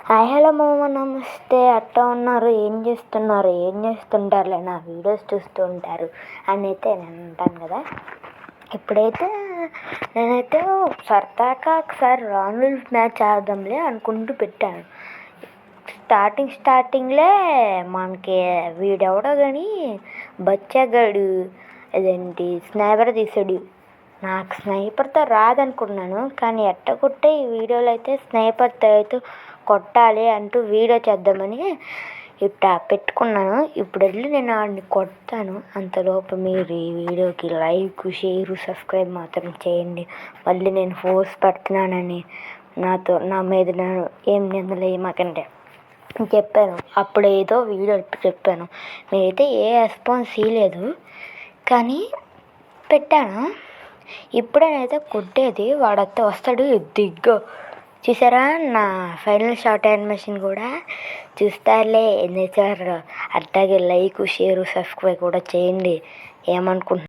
Hi hello మామ నమస్తే, అట్టా ఉన్నారు? ఏం చేస్తుంటారులే, నా వీడియోస్ చూస్తూ ఉంటారు అని అయితే నేను అంటాను కదా. ఇప్పుడైతే నేనైతే సరదాగా ఒకసారి రానుల్ మ్యాచ్ ఆడదాంలే అనుకుంటూ పెట్టాను. స్టార్టింగ్లే మనకి వీడెవడో కానీ బచ్చగాడు అదేంటి స్నైపర్ తీసాడు. నాకు స్నైపర్తో రాదనుకున్నాను, కానీ ఎట్టకొట్టే ఈ వీడియోలో అయితే స్నైపర్తో అయితే కొట్టాలి అంటూ వీడియో చేద్దామని ఇట్టా పెట్టుకున్నాను. ఇప్పుడు వెళ్ళి నేను వాడిని కొడతాను. అంతలోపు మీరు ఈ వీడియోకి లైక్, షేర్, సబ్స్క్రైబ్ మాత్రం చేయండి. మళ్ళీ నేను ఫోర్స్ పెడుతున్నానని నా మీద నేను ఏం నిందలేయమాకండి చెప్పాను. అప్పుడు ఏదో వీడియో చెప్పాను, మీరైతే ఏ రెస్పాన్స్ ఇవ్వలేదు, కానీ పెట్టాను. ఇప్పుడేనైతే కొట్టేది వాడైతే వస్తాడు. దిగ్గు చూసారా, నా ఫైనల్ షాట్ యానిమేషన్ కూడా చూస్తారులే ఎన్నిసార్లు. అట్లాగే లైక్, షేర్, సబ్స్క్రైబ్ కూడా చేయండి. ఏమనుకుంటున్నారు?